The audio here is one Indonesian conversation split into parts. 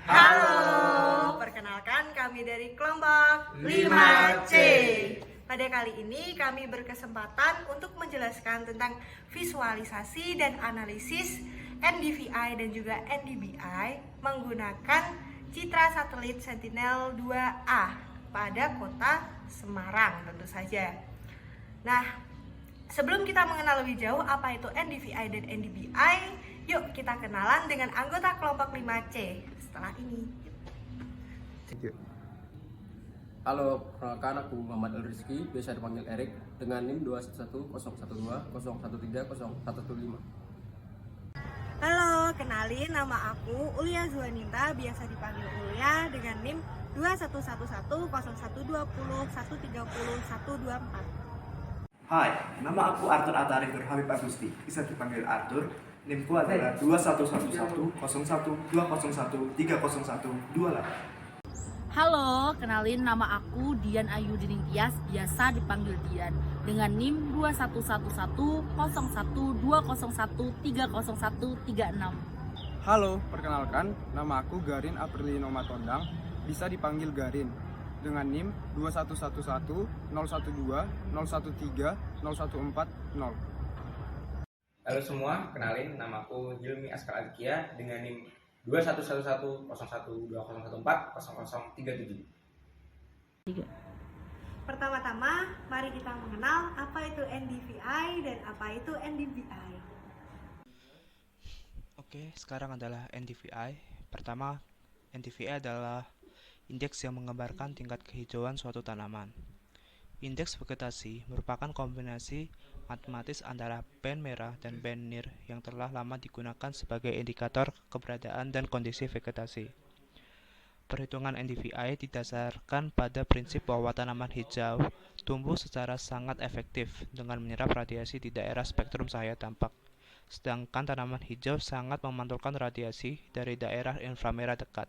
Halo, perkenalkan kami dari kelompok 5C. Pada kali ini kami berkesempatan untuk menjelaskan tentang visualisasi dan analisis NDVI dan juga NDBI menggunakan citra satelit Sentinel-2A pada kota Semarang tentu saja. Nah, sebelum kita mengenal lebih jauh apa itu NDVI dan NDBI, yuk kita kenalan dengan anggota kelompok 5C setelah ini. Halo, perkenalkan aku Muhammad Rizky, biasa dipanggil Erik, dengan NIM 2110120130115. Halo, kenalin nama aku Ulia Zuanita, biasa dipanggil Ulia dengan NIM 211010120130124. Hai, nama aku Arthur Atari Habib Agusti, bisa dipanggil Arthur. NIM-ku adalah 2110120130128. Halo, kenalin nama aku Dian Ayu Dining Tias, biasa dipanggil Dian, dengan NIM 2110120130136. Halo, perkenalkan, nama aku Garin Aprilino Matondang, bisa dipanggil Garin, dengan NIM 211101201301440. Halo semua, kenalin nama aku Hilmi Askar Aditya dengan NIM 2111012014037. Pertama-tama, mari kita mengenal apa itu NDVI dan apa itu NDBI. Oke, sekarang adalah NDVI. Pertama, NDVI adalah indeks yang menggambarkan tingkat kehijauan suatu tanaman. Indeks vegetasi merupakan kombinasi matematis antara band merah dan band NIR yang telah lama digunakan sebagai indikator keberadaan dan kondisi vegetasi. Perhitungan NDVI didasarkan pada prinsip bahwa tanaman hijau tumbuh secara sangat efektif dengan menyerap radiasi di daerah spektrum cahaya tampak, sedangkan tanaman hijau sangat memantulkan radiasi dari daerah inframerah dekat.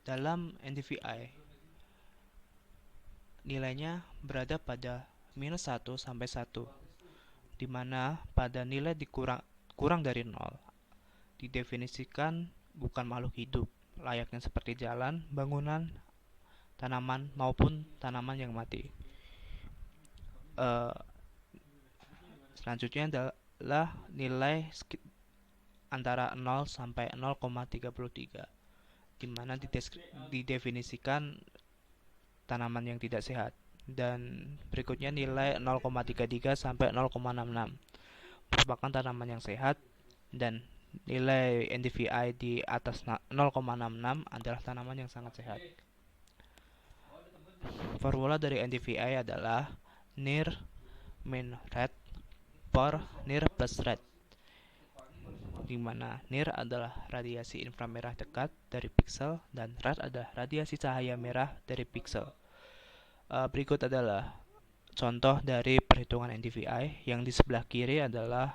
Dalam NDVI, nilainya berada pada minus 1 sampai 1, di mana pada nilai kurang dari 0 didefinisikan bukan makhluk hidup, layaknya seperti jalan, bangunan, tanaman, maupun tanaman yang mati. Selanjutnya adalah nilai antara 0 sampai 0,33, di mana didefinisikan tanaman yang tidak sehat, dan berikutnya nilai 0,33 sampai 0,66 merupakan tanaman yang sehat, dan nilai NDVI di atas 0,66 adalah tanaman yang sangat sehat. Formula dari NDVI adalah NIR min red per NIR plus red, di mana NIR adalah radiasi inframerah dekat dari piksel dan red adalah radiasi cahaya merah dari piksel. Berikut adalah contoh dari perhitungan NDVI. Yang di sebelah kiri adalah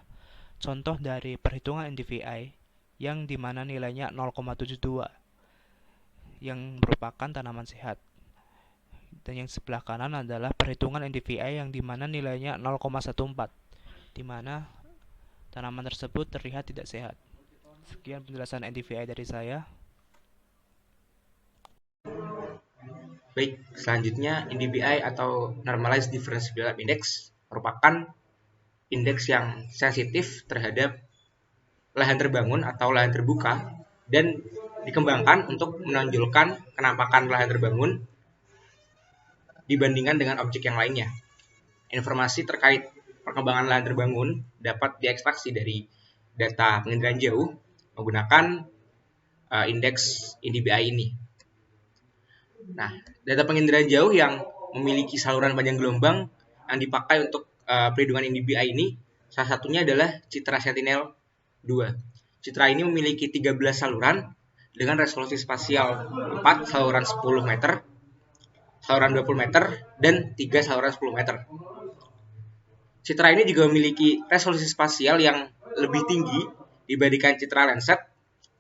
contoh dari perhitungan NDVI yang dimana nilainya 0,72 yang merupakan tanaman sehat, dan yang sebelah kanan adalah perhitungan NDVI yang dimana nilainya 0,14 di mana tanaman tersebut terlihat tidak sehat. Sekian penjelasan NDVI dari saya. Baik, selanjutnya NDBI atau Normalized Difference Build-up Index merupakan indeks yang sensitif terhadap lahan terbangun atau lahan terbuka dan dikembangkan untuk menonjolkan kenampakan lahan terbangun dibandingkan dengan objek yang lainnya. Informasi terkait perkembangan lahan terbangun dapat diekstraksi dari data penginderaan jauh menggunakan indeks NDBI ini. Nah, data penginderaan jauh yang memiliki saluran panjang gelombang yang dipakai untuk perhitungan NDBI ini salah satunya adalah citra Sentinel-2. Citra ini memiliki 13 saluran dengan resolusi spasial 4 saluran 10 meter, saluran 20 meter, dan 3 saluran 10 meter. Citra ini juga memiliki resolusi spasial yang lebih tinggi dibandingkan citra Landsat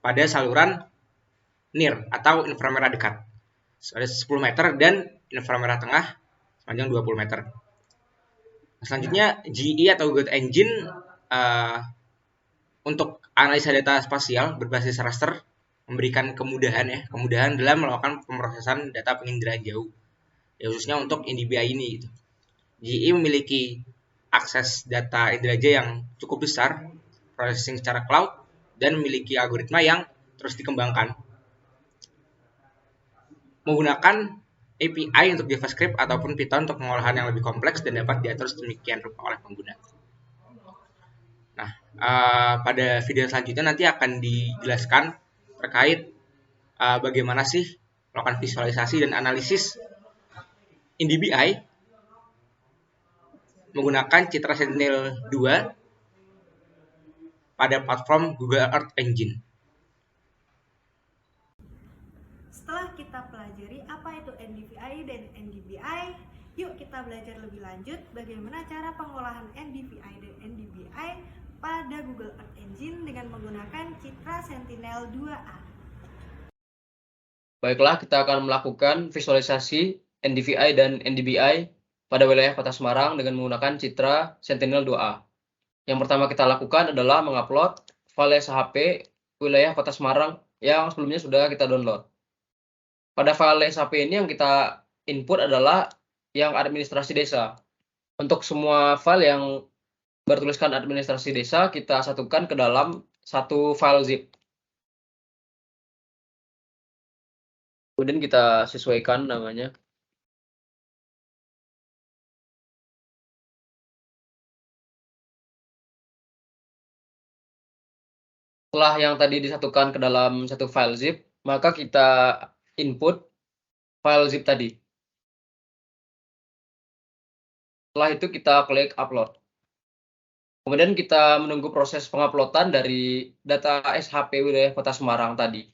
pada saluran NIR atau inframerah dekat, ada 10 meter, dan inframerah tengah sepanjang 20 meter. Selanjutnya GE atau Good Engine untuk analisa data spasial berbasis raster memberikan kemudahan dalam melakukan pemrosesan data penginderaan jauh, ya khususnya untuk NDVI ini. Gitu. GE memiliki akses data indera jaya yang cukup besar, processing secara cloud, dan memiliki algoritma yang terus dikembangkan. Menggunakan API untuk JavaScript ataupun Python untuk pengolahan yang lebih kompleks dan dapat diatur sedemikian rupa oleh pengguna. Nah, pada video selanjutnya nanti akan dijelaskan terkait bagaimana sih melakukan visualisasi dan analisis NDVI menggunakan Citra Sentinel-2 pada platform Google Earth Engine. Setelah kita pelajari apa itu NDVI dan NDBI, yuk kita belajar lebih lanjut bagaimana cara pengolahan NDVI dan NDBI pada Google Earth Engine dengan menggunakan Citra Sentinel-2A. Baiklah, kita akan melakukan visualisasi NDVI dan NDBI pada wilayah Kota Semarang dengan menggunakan Citra Sentinel-2A. Yang pertama kita lakukan adalah mengupload file SHP wilayah Kota Semarang yang sebelumnya sudah kita download. Pada file SHP ini yang kita input adalah yang administrasi desa. Untuk semua file yang bertuliskan administrasi desa, kita satukan ke dalam satu file zip. Kemudian kita sesuaikan namanya. Setelah yang tadi disatukan ke dalam satu file zip, maka kita input file zip tadi. Setelah itu kita klik upload. Kemudian kita menunggu proses penguploadan dari data SHP wilayah Kota Semarang tadi.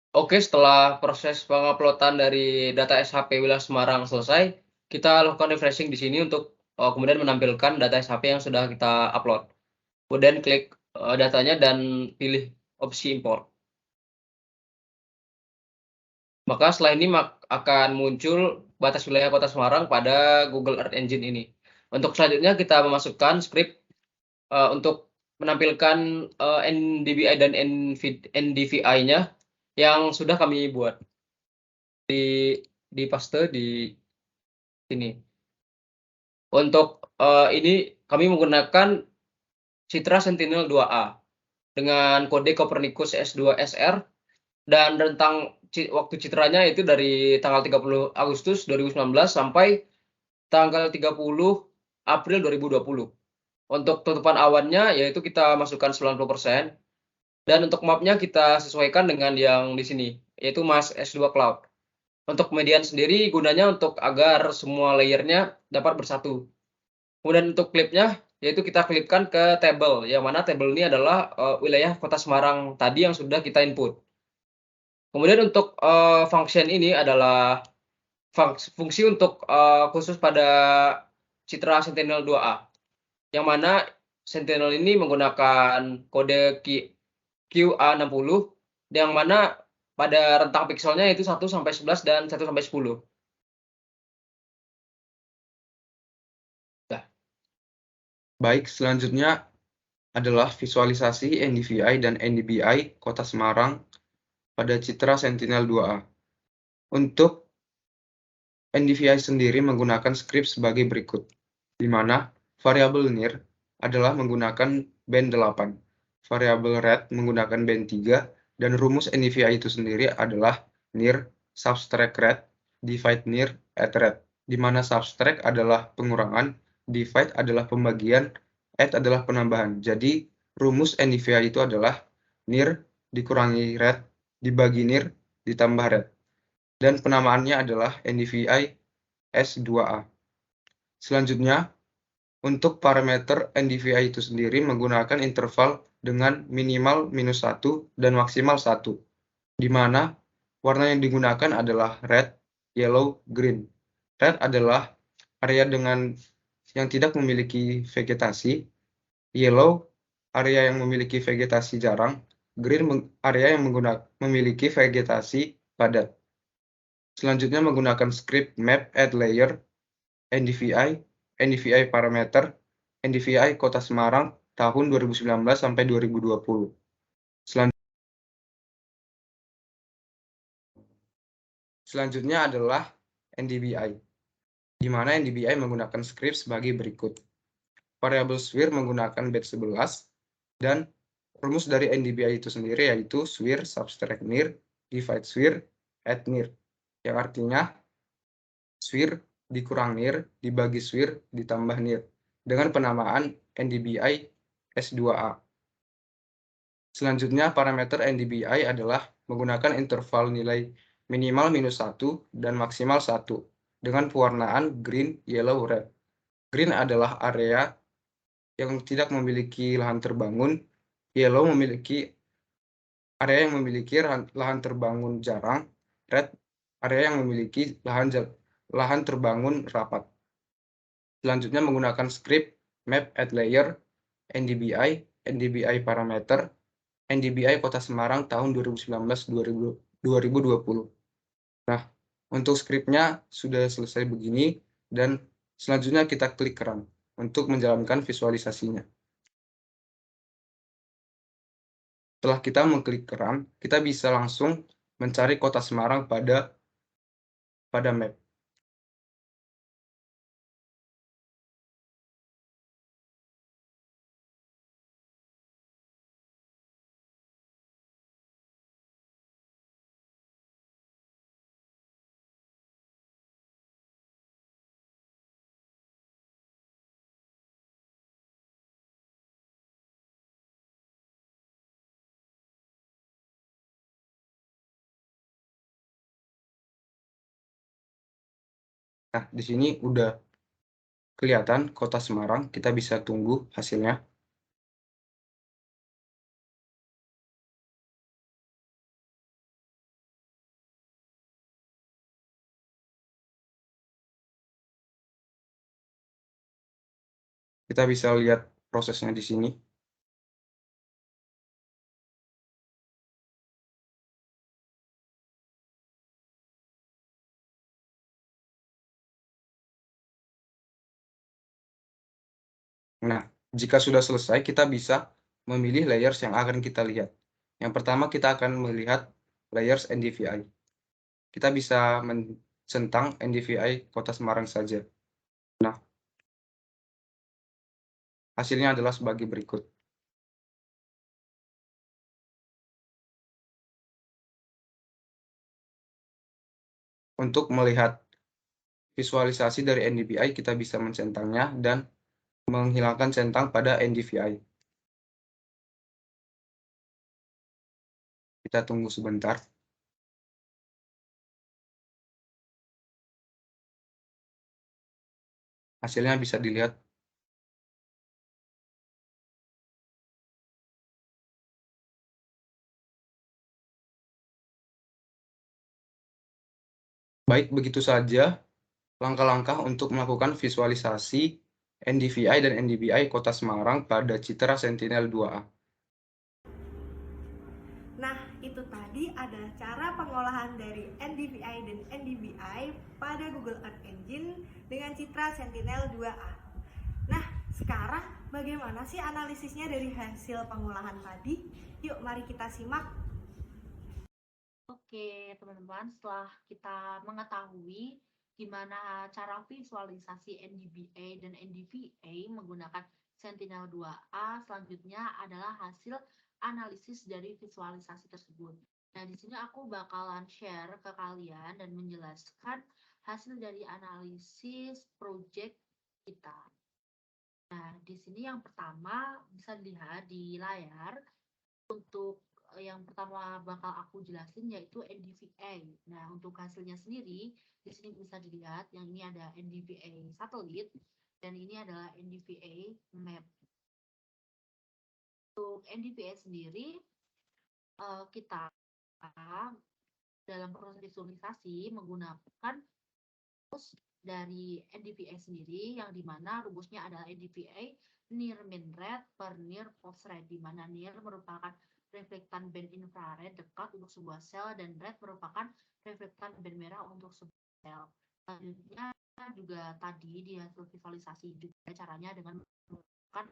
Oke, setelah proses penguploadan dari data SHP wilayah Semarang selesai, kita lakukan refreshing di sini untuk kemudian menampilkan data SHP yang sudah kita upload. Kemudian klik datanya dan pilih opsi import. Maka setelah ini akan muncul batas wilayah Kota Semarang pada Google Earth Engine ini. Untuk selanjutnya kita memasukkan script untuk menampilkan NDVI dan NDVI-nya yang sudah kami buat di paste di sini. Untuk ini kami menggunakan Citra Sentinel-2A dengan kode Copernicus S2SR dan rentang waktu citranya itu dari tanggal 30 Agustus 2019 sampai tanggal 30 April 2020. Untuk tutupan awannya yaitu kita masukkan 90%. Dan untuk mapnya kita sesuaikan dengan yang di sini, yaitu Mas S2 Cloud. Untuk median sendiri gunanya untuk agar semua layernya dapat bersatu. Kemudian untuk klipnya, yaitu kita klipkan ke table, yang mana table ini adalah wilayah Kota Semarang tadi yang sudah kita input. Kemudian untuk function ini adalah fungsi untuk khusus pada Citra Sentinel-2A, yang mana Sentinel ini menggunakan kode QA60 yang mana pada rentang pikselnya itu 1 sampai 11 dan 1 sampai 10. Nah. Baik, selanjutnya adalah visualisasi NDVI dan NDBI Kota Semarang pada Citra Sentinel-2A. Untuk NDVI sendiri menggunakan skrip sebagai berikut, di mana variabel NIR adalah menggunakan band 8. variabel red menggunakan band 3, dan rumus NDVI itu sendiri adalah near subtract red divide near add red, di mana subtract adalah pengurangan, divide adalah pembagian, add adalah penambahan. Jadi rumus NDVI itu adalah near dikurangi red dibagi near ditambah red, dan penamaannya adalah NDVI S2A. Selanjutnya, untuk parameter NDVI itu sendiri menggunakan interval dengan minimal -1 dan maksimal 1, di mana warna yang digunakan adalah red, yellow, green. Red adalah area yang tidak memiliki vegetasi, yellow area yang memiliki vegetasi jarang, green area yang memiliki vegetasi padat. Selanjutnya menggunakan script map add layer, NDVI, NDVI parameter, NDVI Kota Semarang tahun 2019 sampai 2020. Selanjutnya adalah NDBI, di mana NDBI menggunakan script sebagai berikut. Variabel sphere menggunakan bed 11, dan rumus dari NDBI itu sendiri yaitu sphere subtract near divide sphere add near, yang artinya sphere dikurang near dibagi sphere ditambah near, dengan penamaan NDBI S2A. Selanjutnya, parameter NDBI adalah menggunakan interval nilai minimal -1 dan maksimal 1 dengan pewarnaan green, yellow, red. Green adalah area yang tidak memiliki lahan terbangun, yellow memiliki area yang memiliki lahan terbangun jarang, red area yang memiliki lahan terbangun rapat. Selanjutnya menggunakan script map add layer, NDBI, NDBI parameter, NDBI Kota Semarang tahun 2019-2020. Nah, untuk skripnya sudah selesai begini, dan selanjutnya kita klik run untuk menjalankan visualisasinya. Setelah kita mengklik run, kita bisa langsung mencari Kota Semarang pada map. Nah, di sini udah kelihatan Kota Semarang, kita bisa tunggu hasilnya. Kita bisa lihat prosesnya di sini. Nah, jika sudah selesai, kita bisa memilih layers yang akan kita lihat. Yang pertama, kita akan melihat layers NDVI. Kita bisa mencentang NDVI Kota Semarang saja. Nah, hasilnya adalah sebagai berikut. Untuk melihat visualisasi dari NDVI, kita bisa mencentangnya dan menghilangkan centang pada NDVI. Kita tunggu sebentar. Hasilnya bisa dilihat. Baik, begitu saja langkah-langkah untuk melakukan visualisasi NDVI dan NDBI Kota Semarang pada Citra Sentinel 2A. Nah, itu tadi adalah cara pengolahan dari NDVI dan NDBI pada Google Earth Engine dengan Citra Sentinel 2A. Nah, sekarang bagaimana sih analisisnya dari hasil pengolahan tadi? Yuk, mari kita simak. Oke, teman-teman, setelah kita mengetahui gimana cara visualisasi NDBA dan NDVA menggunakan Sentinel-2A. Selanjutnya adalah hasil analisis dari visualisasi tersebut. Nah, di sini aku bakalan share ke kalian dan menjelaskan hasil dari analisis project kita. Nah, di sini yang pertama bisa dilihat di layar. Untuk yang pertama bakal aku jelasin yaitu NDVA. Nah, untuk hasilnya sendiri di sini bisa dilihat yang ini ada NDVA satelit dan ini adalah NDVA map. Untuk NDVA sendiri kita dalam proses visualisasi menggunakan rumus dari NDVA sendiri yang dimana rumusnya adalah NDVA near mean red per near pulse red, di mana near merupakan reflektan band infrared dekat untuk sebuah sel dan red merupakan reflektan band merah untuk sebuah sel. Selanjutnya juga tadi di hasil visualisasi juga caranya dengan menggunakan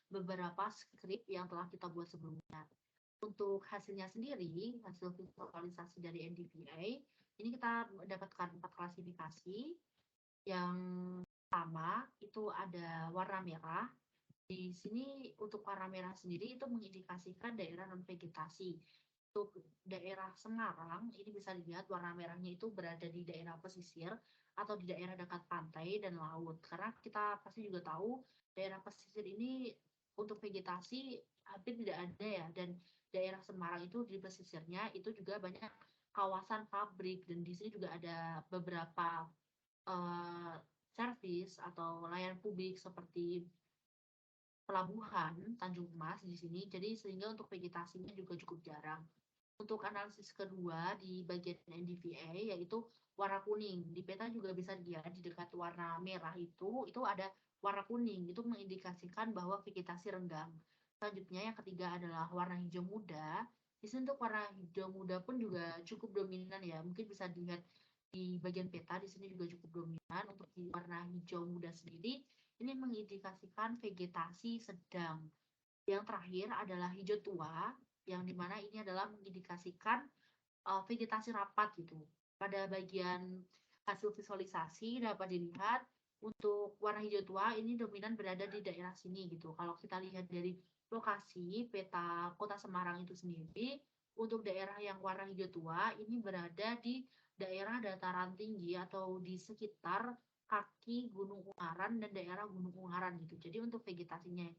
beberapa skrip yang telah kita buat sebelumnya. Untuk hasilnya sendiri, hasil visualisasi dari NDVA, ini kita mendapatkan 4 klasifikasi. Yang pertama itu ada warna merah. Di sini untuk warna merah sendiri itu mengindikasikan daerah non vegetasi. Untuk daerah Semarang ini bisa dilihat warna merahnya itu berada di daerah pesisir atau di daerah dekat pantai dan laut. Karena kita pasti juga tahu daerah pesisir ini untuk vegetasi hampir tidak ada ya, dan daerah Semarang itu di pesisirnya itu juga banyak kawasan pabrik dan di sini juga ada beberapa servis atau layanan publik seperti pelabuhan Tanjung Mas di sini, jadi sehingga untuk vegetasinya juga cukup jarang. Untuk analisis kedua di bagian NDVA yaitu warna kuning. Di peta juga bisa dilihat di dekat warna merah itu ada warna kuning, itu mengindikasikan bahwa vegetasi renggang. Selanjutnya yang ketiga adalah warna hijau muda. Di sini untuk warna hijau muda pun juga cukup dominan ya, mungkin bisa dilihat di bagian peta di sini juga cukup dominan. Untuk di warna hijau muda sendiri ini mengindikasikan vegetasi sedang. Yang terakhir adalah hijau tua, yang dimana ini adalah mengindikasikan vegetasi rapat gitu. Pada bagian hasil visualisasi dapat dilihat untuk warna hijau tua ini dominan berada di daerah sini gitu. Kalau kita lihat dari lokasi peta Kota Semarang itu sendiri, untuk daerah yang warna hijau tua ini berada di daerah dataran tinggi atau di sekitar kaki Gunung Ungaran dan daerah Gunung Ungaran gitu. Jadi untuk vegetasinya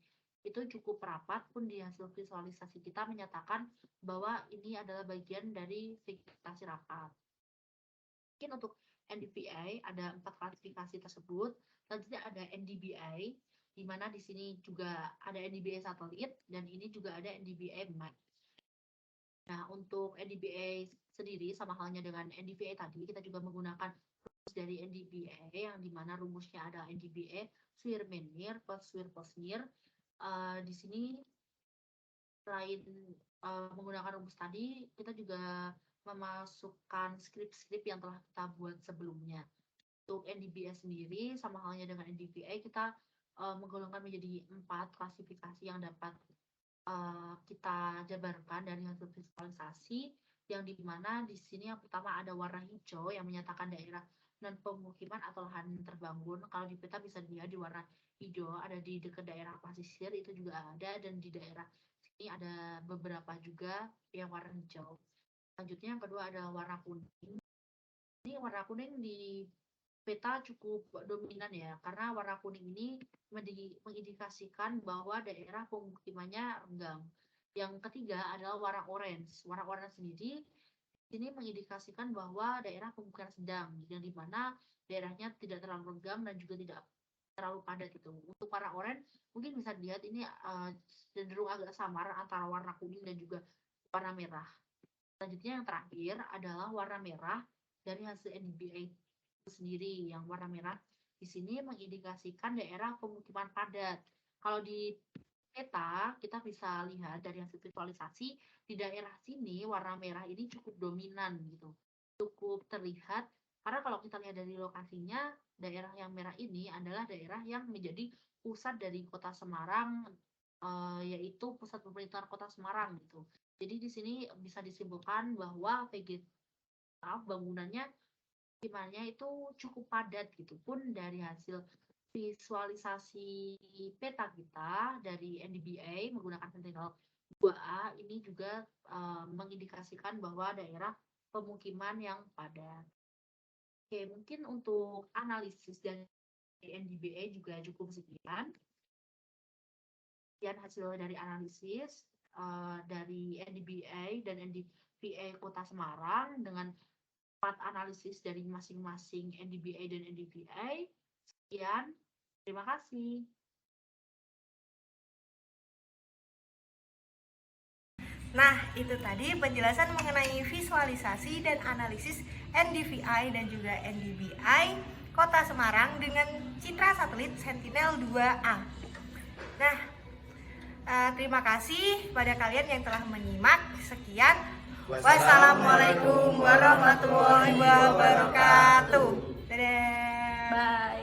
itu cukup rapat, pun di hasil visualisasi kita menyatakan bahwa ini adalah bagian dari vegetasi rapat. Mungkin untuk NDVA ada 4 klasifikasi tersebut. Selanjutnya ada NDBA, di mana di sini juga ada NDBA satelit dan ini juga ada NDBA map. Nah, untuk NDBA sendiri sama halnya dengan NDVA tadi, kita juga menggunakan rumus dari NDBA yang dimana rumusnya ada NDBA SWIR mean near plus SWIR plus near. Di sini selain menggunakan rumus tadi, kita juga memasukkan skrip-skrip yang telah kita buat sebelumnya. Untuk NDBA sendiri sama halnya dengan NDVA, kita menggolongkan menjadi 4 klasifikasi yang dapat kita jabarkan dari hasil visualisasi, yang dimana di sini yang pertama ada warna hijau yang menyatakan daerah non pemukiman atau lahan terbangun. Kalau di peta bisa dilihat di warna hijau ada di dekat daerah pesisir itu juga ada, dan di daerah sini ada beberapa juga yang warna hijau. Selanjutnya yang kedua adalah warna kuning. Ini warna kuning di peta cukup dominan ya, karena warna kuning ini mengindikasikan bahwa daerah pemukimannya renggang. Yang ketiga adalah warna orange. Warna orange sendiri ini mengindikasikan bahwa daerah pemukiman sedang, yang dimana daerahnya tidak terlalu renggang dan juga tidak terlalu padat gitu. Untuk warna orange mungkin bisa dilihat ini cenderung agak samar antara warna kuning dan juga warna merah. Selanjutnya yang terakhir adalah warna merah dari hasil NDBA sendiri. Yang warna merah di sini mengindikasikan daerah pemukiman padat. Kalau di peta kita bisa lihat dari hasil visualisasi di daerah sini warna merah ini cukup dominan gitu, cukup terlihat, karena kalau kita lihat dari lokasinya daerah yang merah ini adalah daerah yang menjadi pusat dari Kota Semarang, yaitu pusat pemerintahan Kota Semarang gitu. Jadi di sini bisa disimpulkan bahwa bangunannya demandnya itu cukup padat gitu. Pun dari hasil visualisasi peta kita dari NDVI menggunakan Sentinel 2A ini juga mengindikasikan bahwa daerah pemukiman yang padat. Oke, mungkin untuk analisis dari NDVI juga cukup sekian. Sekian hasil dari analisis dari NDVI dan NDVI Kota Semarang dengan 4 analisis dari masing-masing NDVI dan NDVI. Sekian, terima kasih. Nah, itu tadi penjelasan mengenai visualisasi dan analisis NDVI dan juga NDVI Kota Semarang dengan citra satelit Sentinel 2A. Nah, terima kasih pada kalian yang telah menyimak. Sekian. Wassalamualaikum warahmatullahi wabarakatuh. Dadah. Bye.